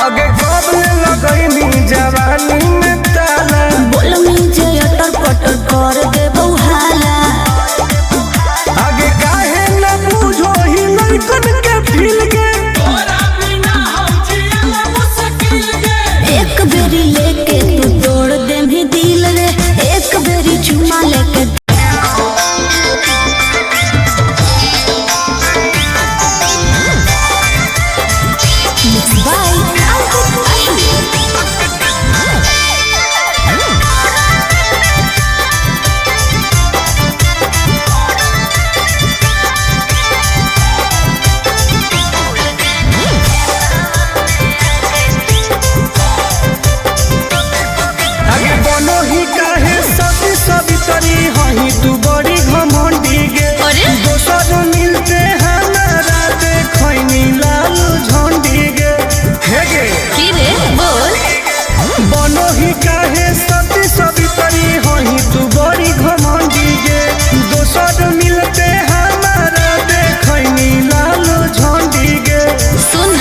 आगे कब लगैनी जवानी में ताला बोलमी जे अटर पटर कर देबौ हाला। आगे काहे न बुझो ही लड़कन के फील के एक बेरी लेके तू तोड़ दे भी दिल रे, एक बेरी चुमा लेके तू बड़ी घमंडी गे दोसर मिलते हमारा देखनी लाल झंडी गे हे गे की रे बोल बनो ही काहे सती सवितरी हही तू बड़ी घमंडी गे दोसर मिलते हमारा देखनी लाल झंडी गे। सुन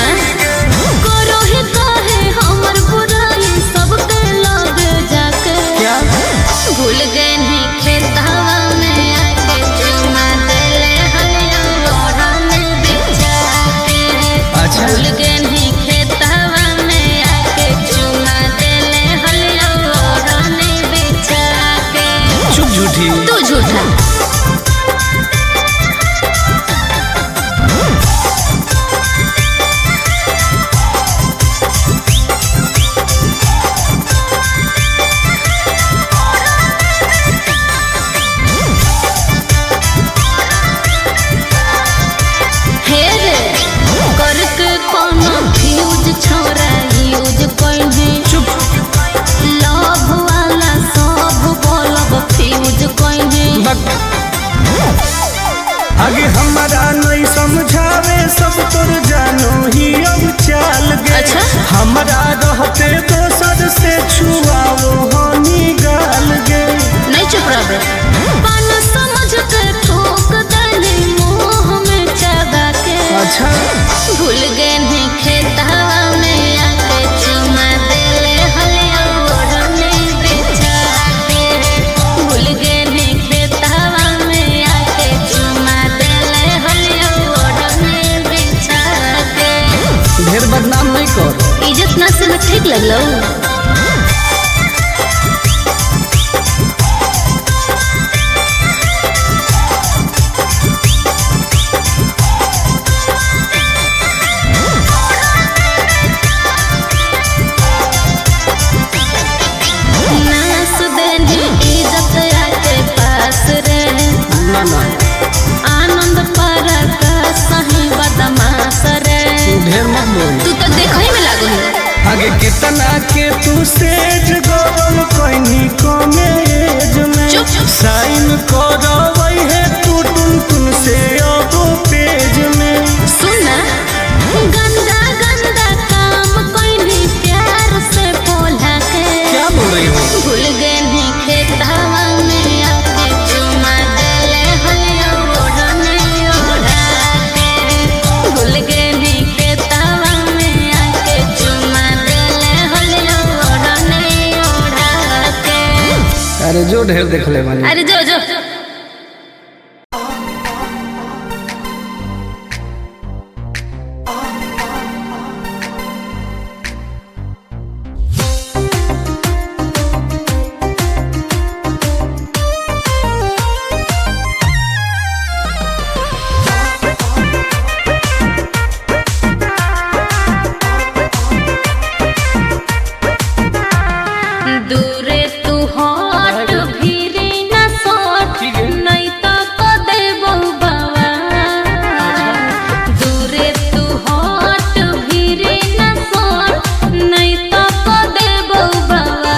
करो ही काहे हमर बुराई सबके लग जाके क्या भूल गए नहीं खेतवा में आके चुमा देले हलिया लोढ़ा में बिछा के। अच्छा। भूल गए नहीं खेतवा में आके चुमा देले हलिया लोढ़ा में बिछा के। चुप झूठी तू झूठा छोरा यूज कोइने चुप लव वाला सब बोलब फ्यूज कोइने। आगे हमारा नहीं समझावे सब तोर जानो ही अब चाल गे। अच्छा? हमारा रहते दोसर से छुआओ हनी गाल गे। नहीं चुप रह पान समझ के ठोक देले मुंह में चबा के। अच्छा भूल गए नहीं खेतवा में आके चुमा देले हलिया ओढ़ने बिछा के। भूल गए नहीं खेतवा में आके चुमा देले हलिया ओढ़ने बिछा के। ढेर बदनाम नहीं कर इज्जत ना से मैं ठीक लगलो। आनंद पर सही बदमाश रे ढेर मत बोल तू तो देखई में लागो है। आगे कितना के तू सेज गरम कोइनी कमे एज में चुप। साइन करवई है तू टुन से अब पेज में। सुना गंदा गंदा काम कोइनी प्यार से बोला के। क्या बोल रही हो? भूल गए नहीं खेतवा में आके चुमा देले हलिया ओढ़ने ओढ़ा के। भूल गए नहीं खेतवा में आके चुमा देले हलिया ओढ़ने ओढ़ा के। अरे जो ढेर देख ले मानी। अरे जो जो दूरे तू हट भीरी न सट नहीं तो को देबो बाबा। दूरे तू हट भीरी न सट नहीं तो को देबो बाबा।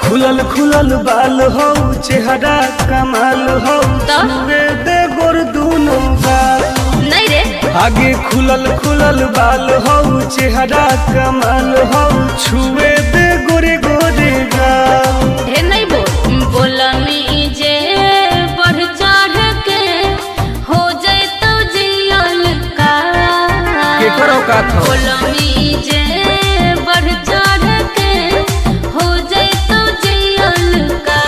खुलल खुलल बाल हो चेहरा कमाल हो छुए दे गोर दूनो गाल। नहीं रे आगे खुलल खुलल बाल हो चेहरा कमाल हो छुए दे गोरे गोरे गाल। ढेर नहीं बोलमी जे बढ़ चढ़ के हो जाए तो जियल का। के केकर औकात हो? बोलमी जे बढ़ चढ़ के हो जाए तो जियल का।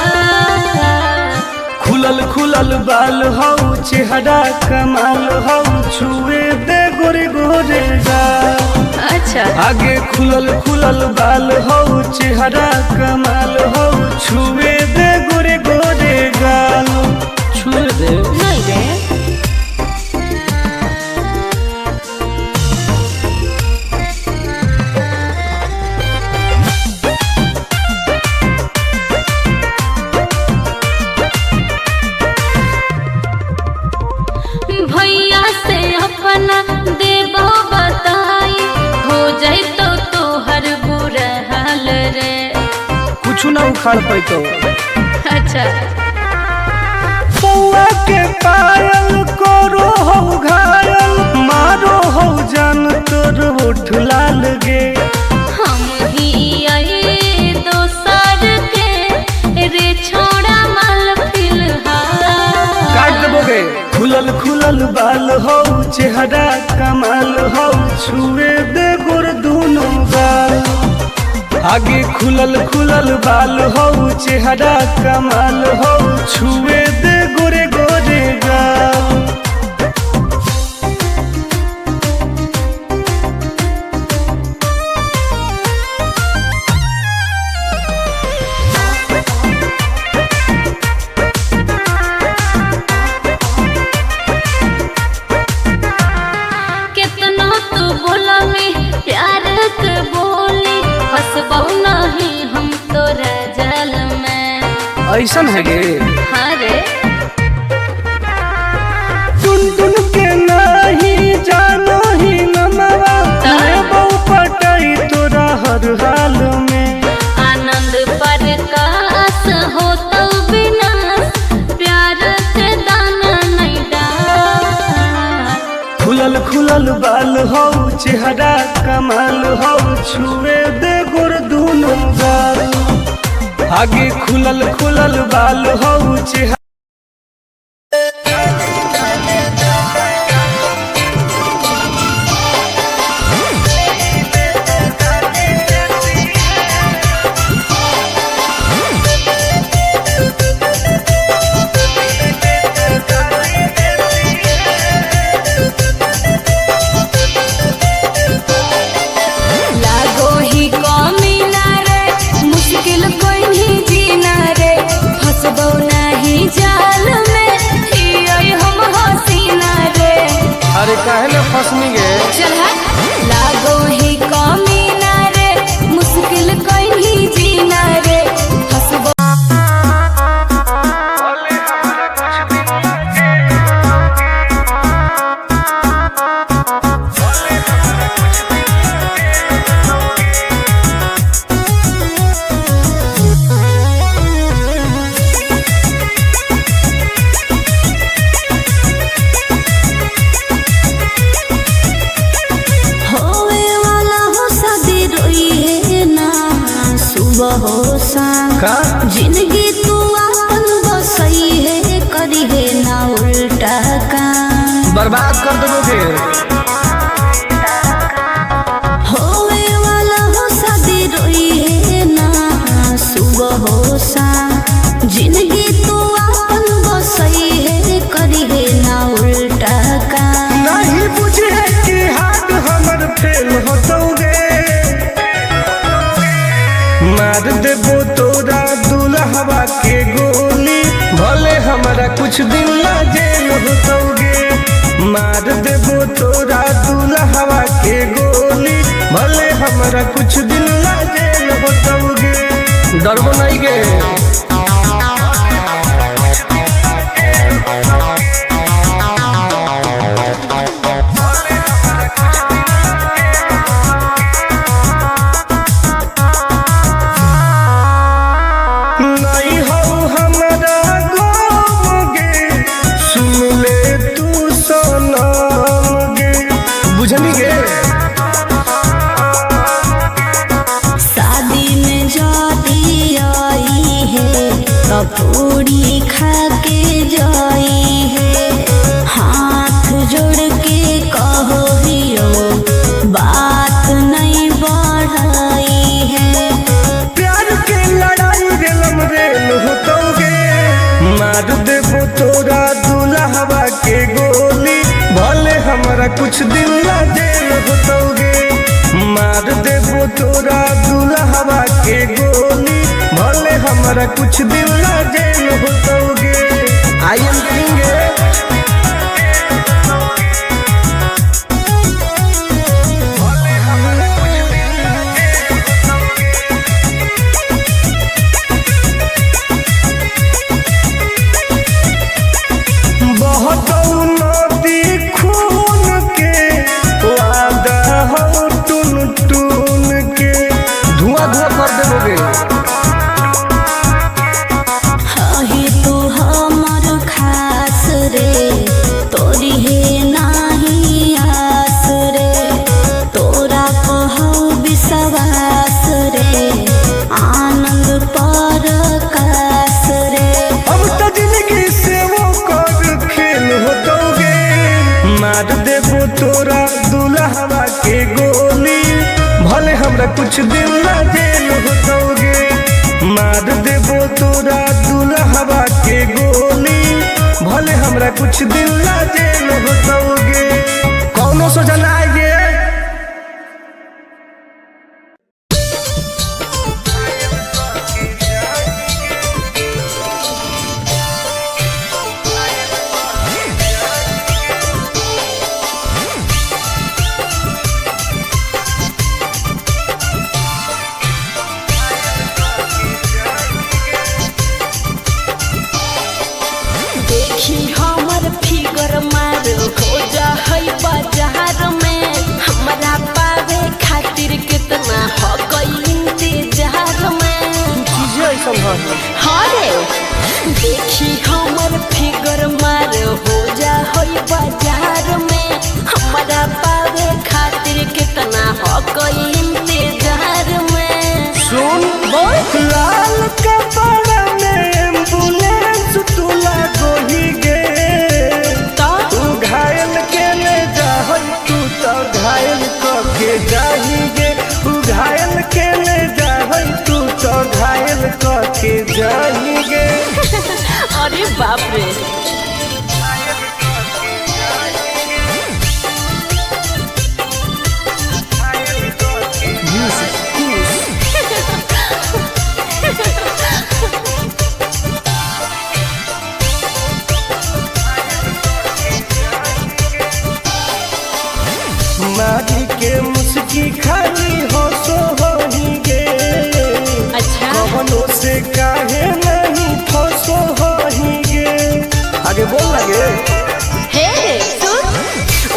खुलल खुलल बाल हो चेहरा कमाल हो छुए दे गोरे गोरे गाल। अच्छा आगे खुलल खुलल बाल हो चेहरा कमाल हो छुए दे गोरे गोरे गाल। छुए दे नहीं रे। भैया से अपना देबो बताई हो जाए तो तोहर बुरा हाल रे। कुछ ना उखाड़ पैतो। अच्छा पौआ के पायल करो हो घायल मारो हो जान तोर ओठ लाल गे। हम ही आई दोसर के रे छोड़ा माल फिलहाल। काट देबोगे। खुलल खुलल बाल हो चेहरा कमाल हो छुए दे गोर दोनों गाल। आगे खुलल खुलल बाल हो चेहरा कमाल हो छुए दे गोरे गोरे गाल। कितना तू बोला में प्यार के बोली फंसबो नहीं हम तोरा जाल में। ऐसन है गे। हाँ रे टुन टुन के नहीं जानो ही नमवा बहु पटाई तोरा हर हाल में। आनंद प्रकाश हो तो बिना प्यार के दाना नहीं डाल। खुलल खुलल बाल हो चेहरा कमाल हो छुए दे गोर दोनों गाल। आगे खुलल खुलल बाल हो चेहरा लागो ही कमी ना रे मुश्किल कोई नहीं जीना रे। फंसबो नहीं जाल में ही हम हसीना रे। अरे काहे ना फसनी गे। चल हट। लागो ही कमी ना रे मुश्किल कोई नहीं जीना रे। फंसबो होवे वाला हो शादी रोई है ना सुबह हो शाम। का जिंदगी तू अपन बसई है करी है ना उल्टा काम। बर्बाद कर देबोगे। होवे वाला हो शादी रोई है ना सुबह हो शाम। जिंदगी तू अपन बसई है करी है ना उल्टा काम। नहीं बुझे कि हाथ हमर फेल होतोगे। मार देबो तोरा दुल्हवा के गोली भले हमारा कुछ दिन ला जेल होतोगे। मार देबो तोरा दुल्हवा के गोली भले हमारा कुछ दिन ला जेल होतोगे। डरबो नहीं गे। नहीं हो हमरा गोगे सुन ले तू सनम गे। बुझनी गे। शादी में जाती आई है तो पूरी खा के जाई है। हाथ जोड़ के कहो हियो हमरा कुछ दिन ला जेल होतोगे, मार देबो तोरा दुल्हवा के गोली, भले हमरा कुछ दिन ला जेल होतोगे। आई एम किंग तोरा दुल्हवा के गोली, भले हमरा कुछ दिन ला जेल होतोगे, मार देबो तोरा दुल्हवा के गोली, भले हमरा कुछ दिन ला जेल होतोगे। कौनो सोचा ना आइए देखी हमर फिगर मार हो जा होई बाजार में, हमारा पावे खातिर कितना हो कोई इंतजार में। सुन लाल कपड़ा में एम्बुलेंस तू लागोही गे, तू घायल के ले जा, तू तो घायल के जाही गे, तू घायल के ले जा, तू तो घायल के जाही गे। अरे बाप रे मारी के मुस्की खाली हो सो होही गे। अच्छा कवनो से काहे नहीं फसो होही गे। आगे बोल लगे हे सुन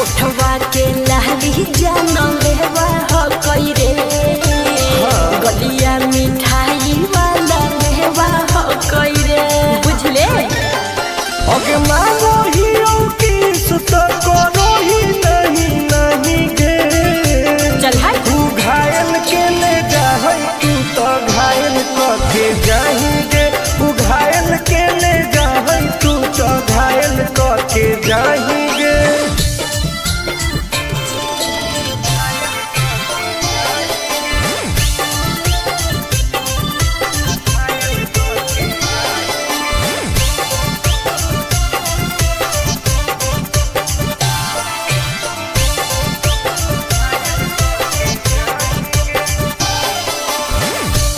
उठवा के लहली जानो लेवा हो कोई रे, गलिया मिठाई वाला लेवा हो कोई रे, बुझले आगे मांगो ही किस तो करो ही नहीं गे। चल हाय तू घायल के ले जा, तू तो घायल के जाही गे, तू घायल के ले जा, तू तो घायल के जाही गे।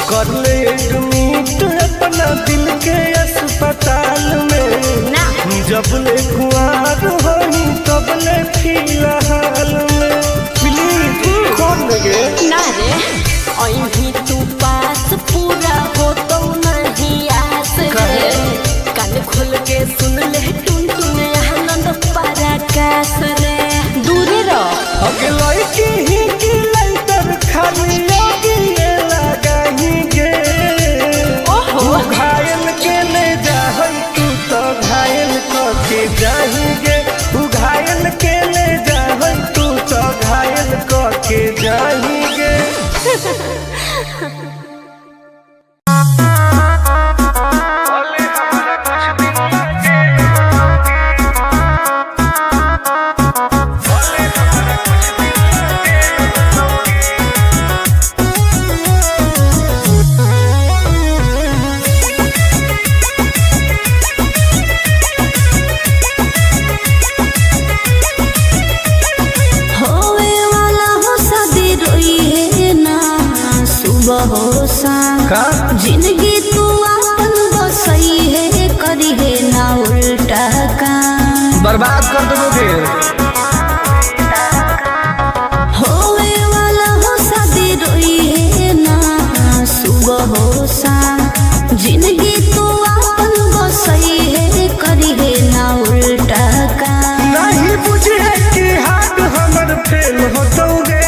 कर ले एडमिट अपना दिल के अस्पताल में ना, जब ले कुआर होही तब ले फिलहाल में। प्लीज कौन लगे ना रे अहीं तू पास पूरा हो तो नहीं आस रे, कान खोल के सुन ले टुन टुन आनंद पराकाश रे, दूर रह अगे लड़की ही की लइटर खाली योगी लगाही गे। ओहो तू घायल के ले जा, तू तो घायल के जाही गे, तू घायल के ले जा, तू तो घायल के जाही गे। बर्बाद कर दोगे। होवे वाला हो शादी रोई है ना सुबह हो शाम, जिंदगी तो अपन बसई है करी है ना उल्टा काम। नहीं बुझे कि हाथ हमर फेल होतोगे,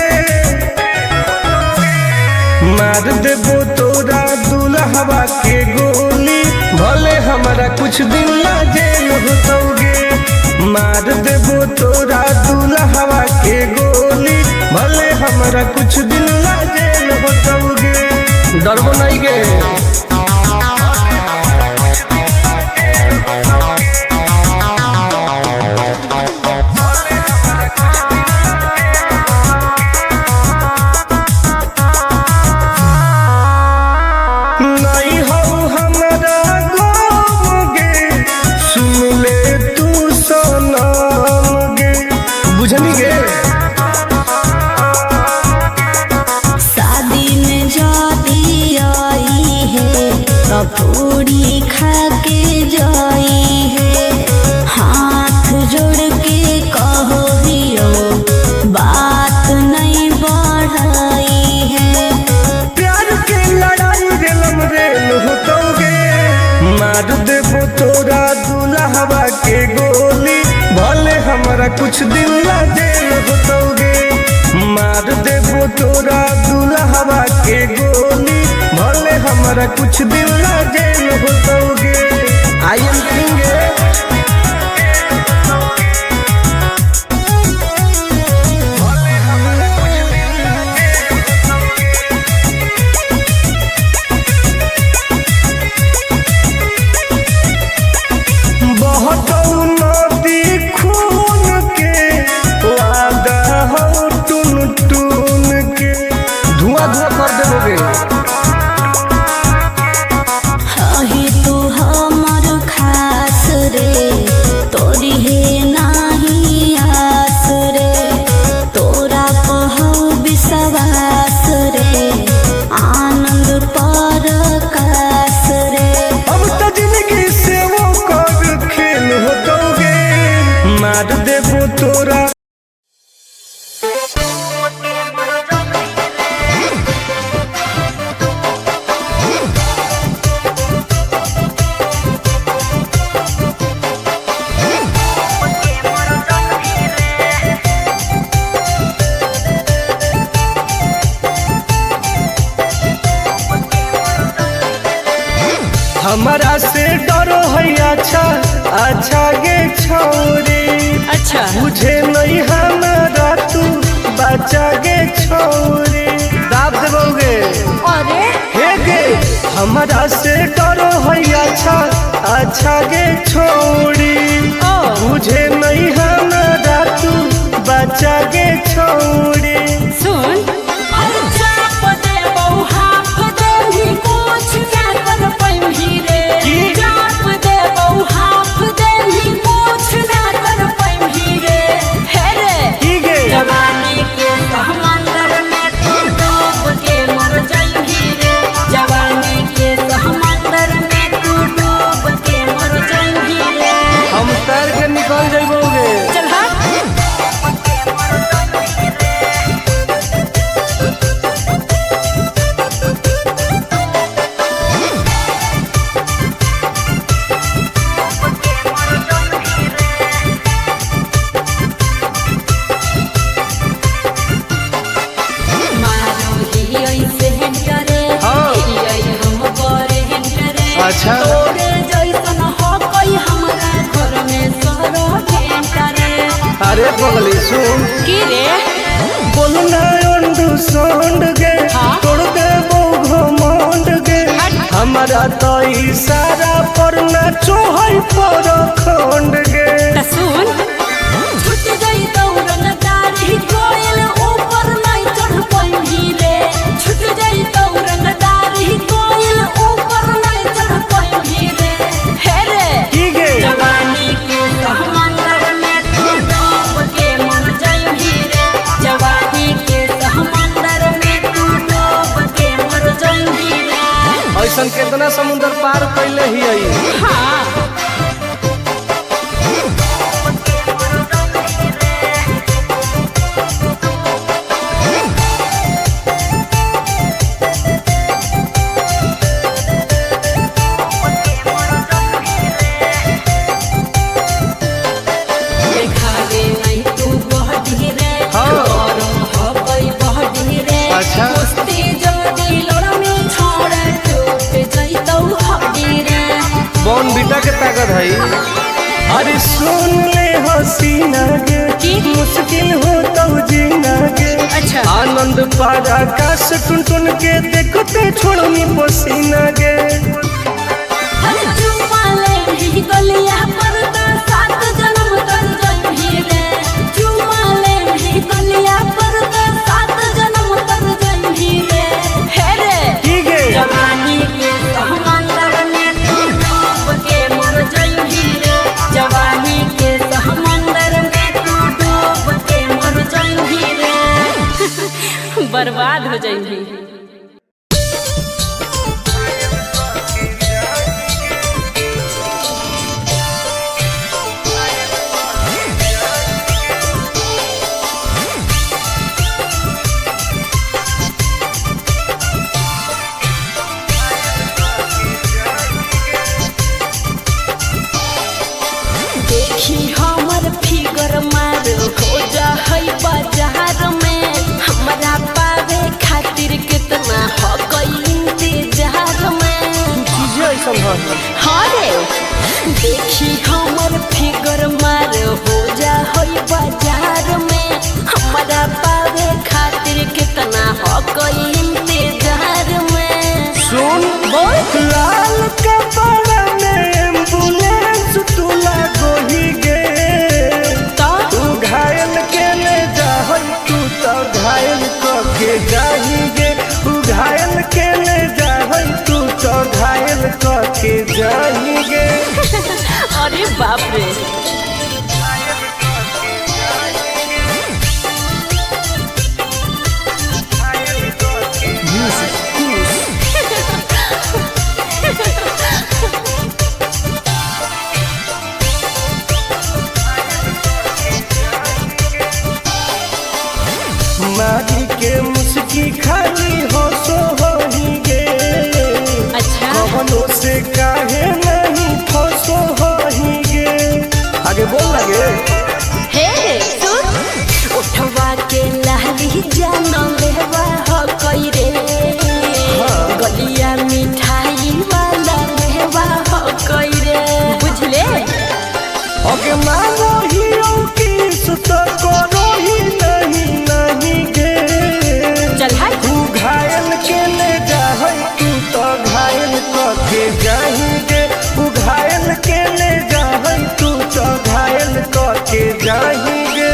मार देबो तोरा दुल्हवा के गोली, भले हमारा कुछ दिन ला जेल होतोगे। मार देबो तोरा दुल्हवा के गोली, भले हमारा कुछ दिन ला जेल होतोगे। डरबो नहीं गे। पूरी खा के जाई है, हाथ जोड़ के कहो दियो बात नहीं बढ़ाई है। प्यार के लड़ाई रेलम रेल होतोगे, मार देबो तोरा दुल्हवा के गोली, भले हमारा कुछ दिन ला जेल होतोगे। मार देबो तोरा दुल्हवा के गोली, भले हमारा कुछ दिन ला जेल होतोगे। I am king. मार देबो तोरा हमारा से डरो है। अच्छा अच्छा गे छोरी, अच्छा मुझे नहीं हमारा तू बचा गे छोरी। दाब देबोगे अरे हे गे, हमारा से डरो है। अच्छा अच्छा गे छोरी, मुझे नहीं हमारा तू बचा गे छोरी। सुन निकल जाइबोगे। चल अच्छा अरे पगली सुन की रे बोलना अंडरस्टैंड गे, तोड़ देबो घमंड गे। हमारा तो इशारा पर नाचो है पर खंड गे। सुन छूट गई दौड़न दाढ़ी कोयल ऊपर नहीं चढ़ पाई रे, छूट गई दौड़न दाढ़ी कोयल ऊपर नहीं चढ़ पाई रे। हे रे की गे जवानी के समंदर में तू डूब के मर जाई रे, जवानी के समंदर में तू डूब के मर जाई रे। ऐसन कितना समुद्र पार कैले ही। हाँ पपीता के ताकत है। अरे सुन ले हसीना के मुश्किल हो तो जीना के। अच्छा आनंद पारा आकाश टुन टुन के देखते छोड़नी पसीना के। गलिया पर तो 7 जन्म कर जइही रे। चुमा ले गलिया पर तो 7 जन्म कर जइही रे। हे रे ठीक है जवानी के समंदर में तू डूब के मर जइही रे। जवानी के समंदर में तू डूब के मर जइही रे। बर्बाद हो जइही। देखी हमर फिगर मार हो जा है बाजार में। हमरा पावे खातिर कितना हो गई इंतजार में। चीजें ऐसा हाँ रे देखी हमर फिगर मार हो जा है बाजार में। हमरा पावे खातिर कितना हो गई इंतजार में। सुन बोल लाल कपड़ा में एम्बुलेंस तुला गोही गे। तो तू घायल के ले जा तू तो घायल के जाही गे। तू घायल के ले जा तू तो घायल के जाही गे। अरे बाप रे मारी के मुस्की खाली हो सो होही गे। अच्छा कवनों से काहे नहीं फसो होही गे। आगे बोल लगे हे सुन उठवा के लहली जानो लेवा हो कोई रे। गलिया मिठाई वाला लेवा हो कोई रे। बुझले अगे मानो हीरो किस तो करो ही नहीं गे। चल हाय तू घायल के ले जा तू तो घायल के जाही गे। तू घायल के ले जा तू तो घायल के जाही गे।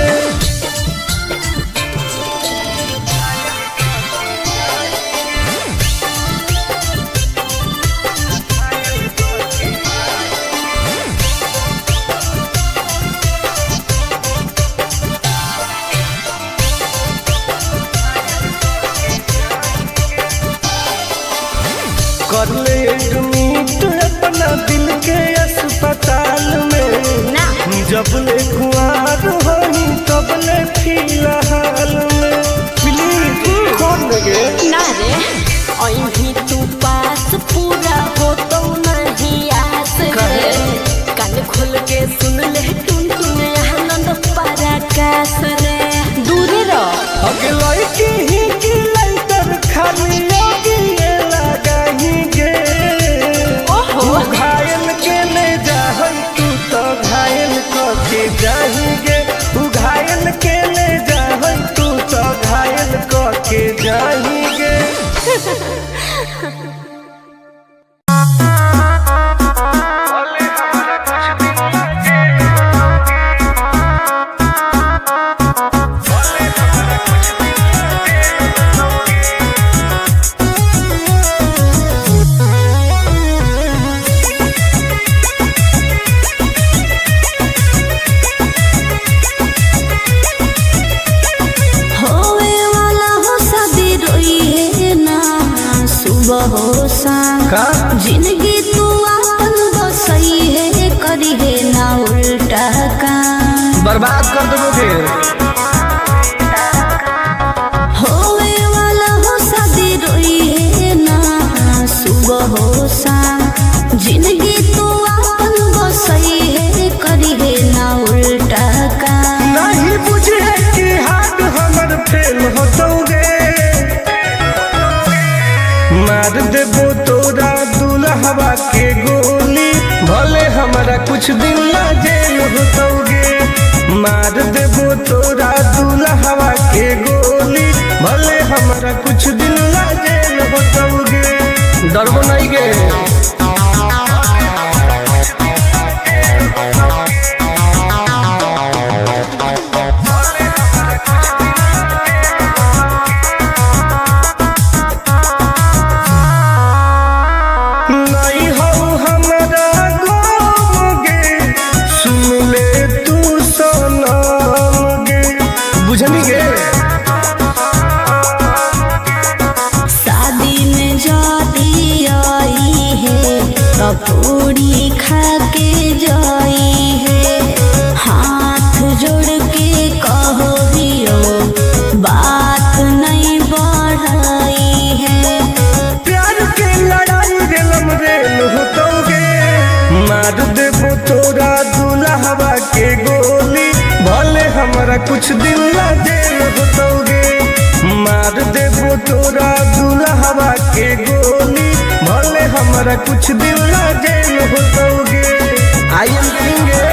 कर ले एडमिट अपना दिल के अस्पताल में। ना जब ले कुआर होही तब ले फिलहाल में। प्लीज कौन लगे ना रे अहीं तू पास पूरा हो तो नहीं आस रे। कान खोल के सुन ले टुन टुन आनंद पराकाश रे। दूर रह अगे लड़की ही की लाइटर खाली लगी लगाही गे। ओहो तू घायल के ले जा तू तो घायल के जाही गे। तू घायल के ले जा तू तो घायल के जाही गे। का जिंदगी तू अपन बसई है करी है ना उल्टा काम बर्बाद कर देबो फिर होवे वाला हो शादी रोई है ना सुबह हो शाम जिंदगी तू अपन बसई है करी है ना उल्टा काम नहीं बुझे कि हाथ हमर फेल होतोगे मार देबो तोरा दुल्हवा के गोली भले कुछ दिन ला जेल होतोगे। मार देबो तोरा दुल्हवा के गोली, भले हमारा कुछ दिन ला जेल होतोगे। डरबो नहीं गे। बुझनी गे शादी में जाती आई है तो पूरी खा के जाई है। हाथ जोड़ के कहो दियो बात नहीं बढ़ाई है। प्यार के लड़ाई रेलम रेल होतोगे। मार देबो तोरा दुल्हवा के गोली, भले हमारा कुछ दिन ला जेल होतोगे। मार देबो तोरा दुल्हवा के गोली, भले हमारा कुछ दिन ला जेल होतोगे। आई एम करेंगे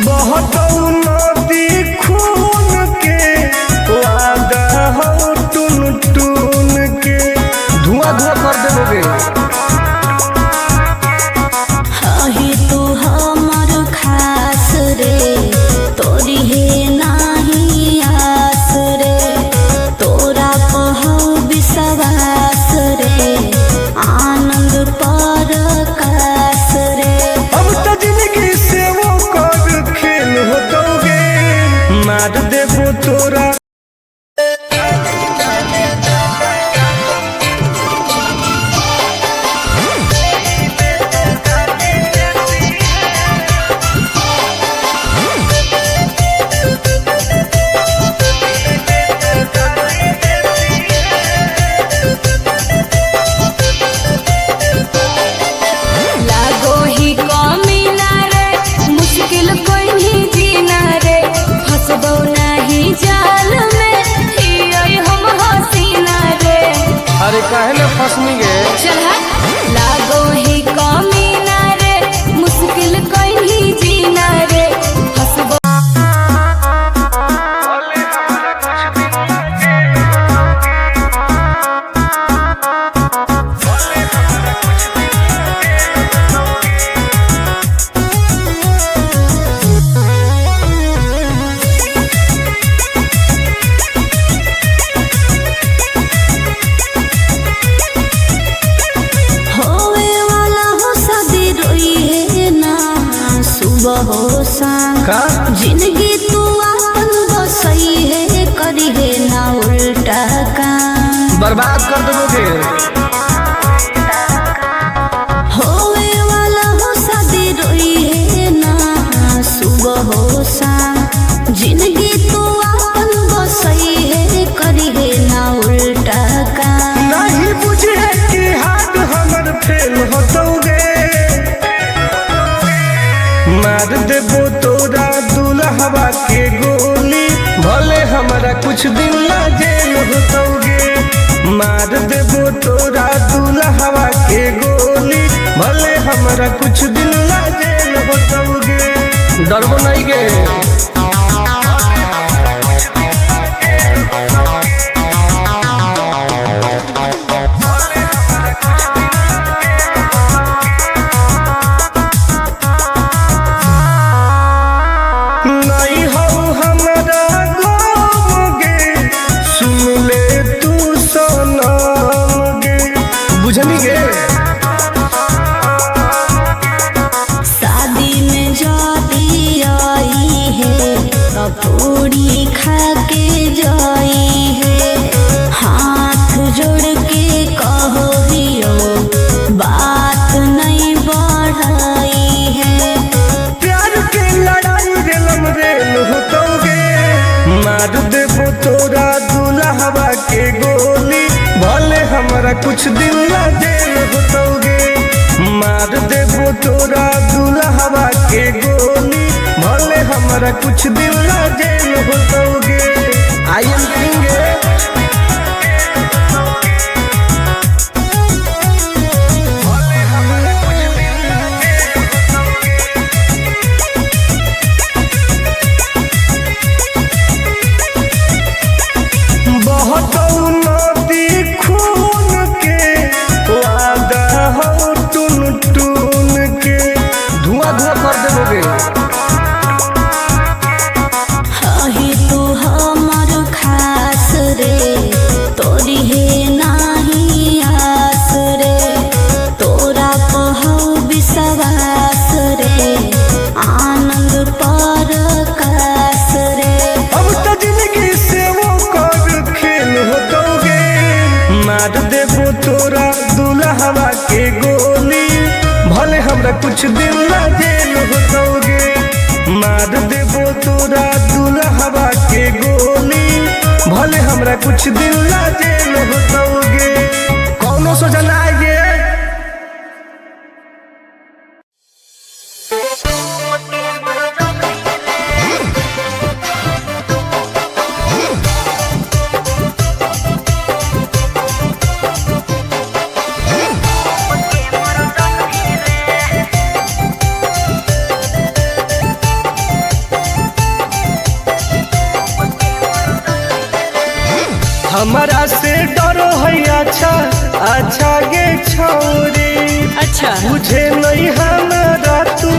बहुत नदी खून के वादा हो टून टून के, धुआं धुआं कर देबोगे। हही तू हमर खास रे, तोरी है नाही आस रे। तोरा पहो विश्वास रे, आनंद परकाश रे। अब तो जिंदगी से वो कर खेल होतोगे। मार देबो तोरा लागो ही कमीना रे, मुश्किल कोई नहीं जीना रे। फंसबो नहीं जाल में, हियोई हम हसीना रे। अरे काहे न फंसनी गे। चल लागो ही कमीना रे, मुश्किल कोई नहीं जीना रे। फंसबो होवे वाला हो शादी रोई है ना सुबह हो शाम। का जिंदगी तू अपन बसई है, करी है ना उल्टा काम। बर्बाद कर देबोगे। होवे वाला हो शादी रोई है ना सुबह हो शाम। जिंदगी तू अपन बसई है, करी है ना उल्टा काम। नहीं बुझे कि हाथ हमर फेल होतोगे। मार देबो तोरा दुल्हवा के गोली, भले हमारा कुछ दिन ला जेल होतोगे। मार देबो तोरा दुल्हवा के गोली, भले हमारा कुछ दिन ला जेल होतोगे। डरबो नहीं गे। नहीं हो हमारा गाँव गे, सुन ले तू सनम गे। बुझनी गे शादी में जाती आई है तो पूरी खा के जाई है। हाथ जोड़ के कहो दियो बात नहीं बढ़ाई है। प्यार के लड़ाई रेलम रेल होतोगे। मार देबो तोरा दुल्हवा के गोली, भले हमारा कुछ दिन ला जेल होतोगे। मार देबो तोरा दुल्हवा के गोली, हमारा कुछ दिन ला जेल होतोगे। आई एम किंग बहुत नदी खून के वादा हो टून टून के धुआं धुआं कर देबोगे। अही तू हमर खास रे तोरी हे नाही आस रे तोरा कहौ विश्वास रे आनंद पर कास रे। अब तो जिंदगी से वो कर खेल होतोगे। मार देबो तोरा दुल्हवा के गोली भले हमरा कुछ दिन ला जेल होतोगे। मार देबो तोरा दुल्हवा के गोली भले हमरा कुछ दिन ला जेल होतोगे। कौनो सोचा ना आइए। हमारा से डरो है अच्छा अच्छा गे छोरी। अच्छा मुझे नहीं हमारा तू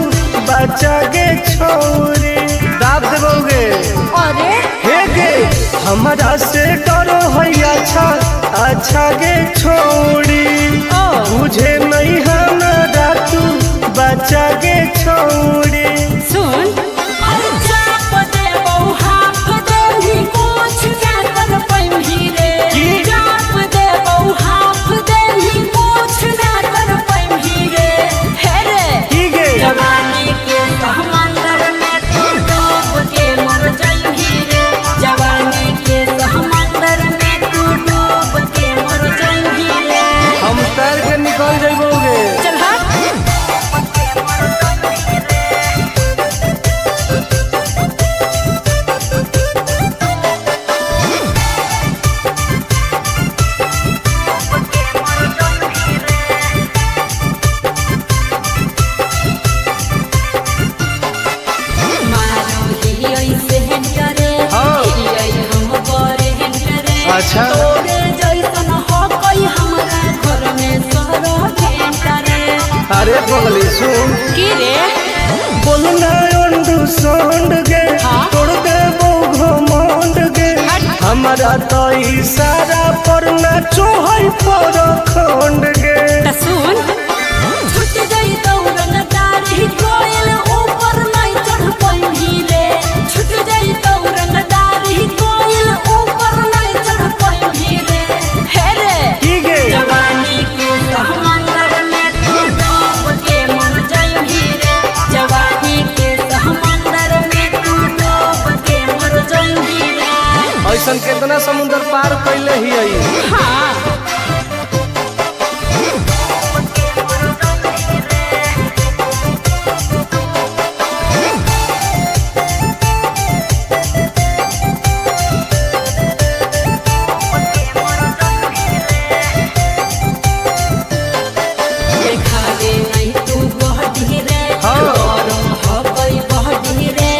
बचा गे छोरी। दाब देबोगे अरे हे गे हमारा से डरो है अच्छा अच्छा गे छोरी। मुझे नहीं हमारा तू बचा गे छोरी। सुन हम तैर के निकल जाइबोगे। चल अच्छा अरे पगली सुन की रे बोलना अंडू सोंड गे तोड़ देबो घमंड गे। हमारा तो इशारा पर ना चोहई पर खंड गे। सुन छूट गई दौड़न डारी कोयल ऊपर नहीं चढ़ पाई रे। छूट गई दौड़न डारी कोयल ऊपर नहीं चढ़ पाई रे। हे रे की गे जवानी के समंदर में तू डूब के मर जाई रे। जवानी के समंदर में तू डूब के मर जाई रे। ऐसन कितना समुंदर पार कैले ही आई। हाँ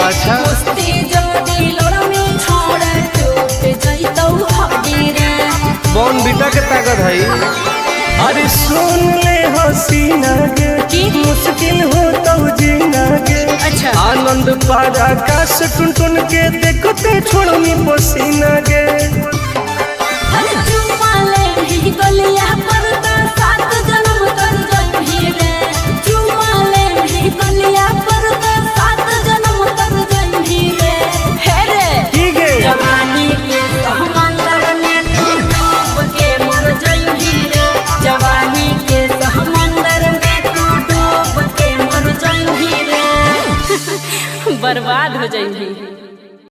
अच्छा बॉन बीटा के ताकत है। अरे सुन ले हसीना गे मुश्किल हो तो जीना गे। अच्छा आनंद पारा आकाश टुन टुन के देखते छोड़नी पसीना गे। जवानी के समंदर में तू डूब के मर जाई रे। जवानी के समंदर में तू डूब के मर जाई रे। बर्बाद हो जाएंगी।